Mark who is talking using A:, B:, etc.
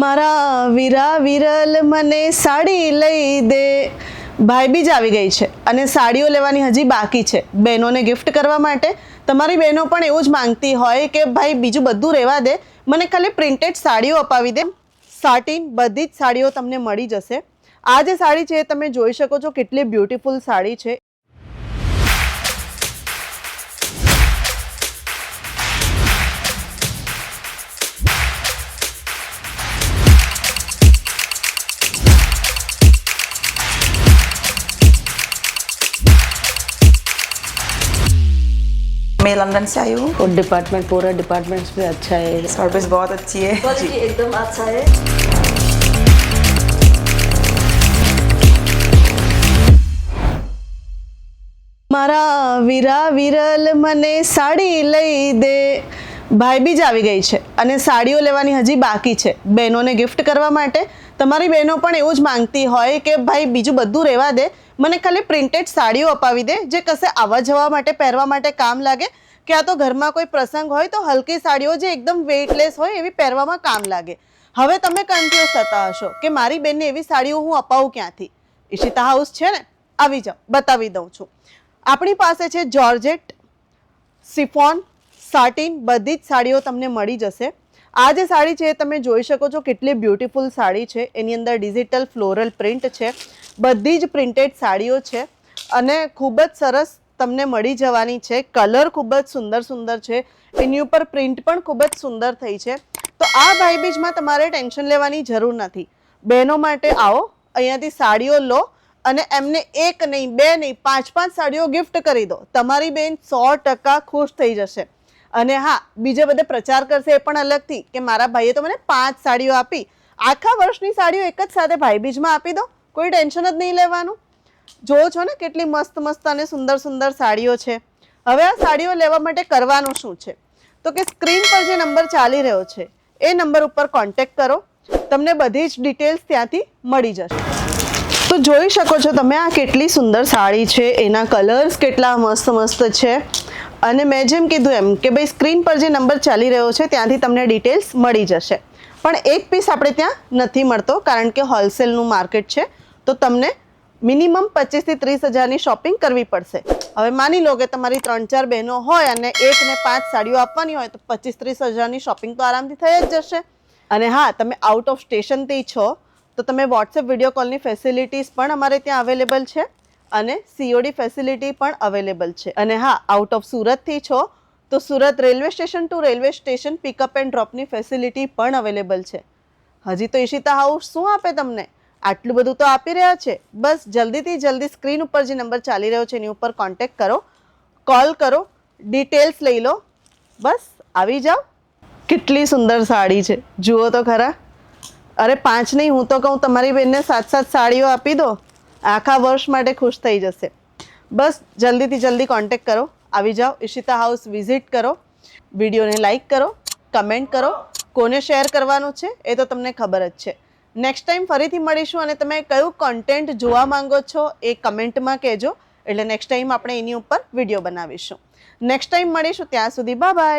A: મારા વીરા વિરલ મને સાડી લઈ દે. ભાઈબીજ આવી ગઈ છે અને સાડીઓ લેવાની હજી બાકી છે બહેનોને ગિફ્ટ કરવા માટે. તમારી બહેનો પણ એવું જ માંગતી હોય કે ભાઈ બીજું બધું રહેવા દે, મને ખાલી પ્રિન્ટેડ સાડીઓ અપાવી દે. સાટીન બધી જ સાડીઓ તમને મળી જશે. આ જે સાડી છે તમે જોઈ શકો છો કેટલી બ્યુટીફુલ સાડી છે.
B: मैं लंदन से आई हूँ।
C: और डिपार्टमेंट पूरा डिपार्टमेंट्स भी अच्छा है,
B: सर्विस बहुत अच्छी है।
C: क्वालिटी एकदम अच्छा है।
A: મારા વીરા વિરલ મને સાડી લઈ દે. ભાઈબીજ આવી ગઈ છે અને સાડીઓ લેવાની હજી બાકી છે બહેનોને ગિફ્ટ કરવા માટે. તમારી બહેનો પણ એવું જ માંગતી હોય કે ભાઈ બીજું બધું રહેવા દે, મને ખાલી પ્રિન્ટેડ સાડીઓ અપાવી દે જે કશે આવવા જવા માટે પહેરવા માટે કામ લાગે, કે આ તો ઘરમાં કોઈ પ્રસંગ હોય તો હલકી સાડીઓ જે એકદમ વેઇટલેસ હોય એવી પહેરવામાં કામ લાગે. હવે તમે કન્ફ્યુઝ થતા હશો કે મારી બેનને એવી સાડીઓ હું અપાવું ક્યાંથી. ઈશિતા હાઉસ છે ને, આવી જાઓ, બતાવી દઉં છું. આપણી પાસે છે જોર્જેટ, સિફોન, સાટીન બધી જ સાડીઓ તમને મળી જશે. આ જે સાડી છે તમે જોઈ શકો છો કેટલી બ્યુટીફુલ સાડી છે. એની અંદર ડિજિટલ ફ્લોરલ પ્રિન્ટ છે, બધી જ પ્રિન્ટેડ સાડીઓ છે અને ખૂબ જ સરસ તમને મળી જવાની છે. કલર ખૂબ જ સુંદર સુંદર છે, એની ઉપર પ્રિન્ટ પણ ખૂબ જ સુંદર થઈ છે. તો આ ભાઈબીજમાં તમારે ટેન્શન લેવાની જરૂર નથી. બહેનો માટે આવો, અહીંયાથી સાડીઓ લો અને એમને એક નહીં, બે નહીં, પાંચ સાડીઓ ગિફ્ટ કરી દો. તમારી બેન 100% ખુશ થઈ જશે. અને હા, બીજે બધે પ્રચાર કરશે એ પણ અલગથી કે મારા ભાઈએ તો મને 5 સાડીઓ આપી. આખા વર્ષની સાડીઓ એક જ સાથે ભાઈબીજમાં આપી દો, કોઈ ટેન્શન જ નહીં લેવાનું. જોવો છો ને કેટલી મસ્ત મસ્ત અને સુંદર સુંદર સાડીઓ છે. હવે આ સાડીઓ લેવા માટે કરવાનું શું છે તો કે સ્ક્રીન પર જે નંબર ચાલી રહ્યો છે એ નંબર ઉપર કોન્ટેક્ટ કરો, તમને બધી જ ડિટેલ્સ ત્યાંથી મળી જશે. તો જોઈ શકો છો તમે આ કેટલી સુંદર સાડી છે, એના કલર્સ કેટલા મસ્ત મસ્ત છે. અને મેં જેમ કીધું એમ કે ભાઈ સ્ક્રીન પર જે નંબર ચાલી રહ્યો છે ત્યાંથી તમને ડિટેલ્સ મળી જશે. પણ એક પીસ આપણે ત્યાં નથી મળતો કારણ કે હોલસેલનું માર્કેટ છે, તો તમને મિનિમમ 25 થી 30 હજારની શોપિંગ કરવી પડશે. હવે માની લો કે તમારી 3-4 બહેનો હોય અને 1 ને 5 સાડીઓ આપવાની હોય તો 25-30 હજારની શોપિંગ તો આરામથી થઈ જ જશે. અને હા, તમે આઉટ ઓફ સ્ટેશનથી છો તો તમે વોટ્સએપ વિડીયો કોલની ફેસિલિટીઝ પણ અમારે ત્યાં અવેલેબલ છે અને COD ફેસિલિટી પણ અવેલેબલ છે. અને હા, આઉટ ઓફ સુરતથી છો તો Surat railway station to railway station pickup and ડ્રોપની ફેસિલિટી પણ અવેલેબલ છે. હજી તો ઈશિતા હાઉસ શું આપે તમને, આટલું બધું તો આપી રહ્યા છે. બસ જલ્દીથી જલ્દી સ્ક્રીન ઉપર જે નંબર ચાલી રહ્યો છે એની ઉપર કોન્ટેક્ટ કરો, કોલ કરો, ડિટેલ્સ લઈ લો, બસ આવી જાઓ. કેટલી સુંદર સાડી છે, જુઓ તો ખરા. અરે 5 નહીં, હું તો કહું તમારી બેનને 7 સાડીઓ આપી દો, આખા વર્ષ માટે ખુશ થઈ જશે. બસ જલ્દીથી જલ્દી કોન્ટેક્ટ કરો, આવી જાઓ, ઈશિતા હાઉસ વિઝિટ કરો. વિડીયોને લાઈક કરો, કમેન્ટ કરો. કોને શેર કરવાનું છે એ તો તમને ખબર જ છે. નેક્સ્ટ ટાઈમ ફરીથી મળીશું અને તમે કયું કન્ટેન્ટ જોવા માંગો છો એ કમેન્ટમાં કહેજો, એટલે નેક્સ્ટ ટાઈમ આપણે એની ઉપર વિડીયો બનાવીશું. નેક્સ્ટ ટાઈમ મળીશું, ત્યાં સુધી બાય બાય.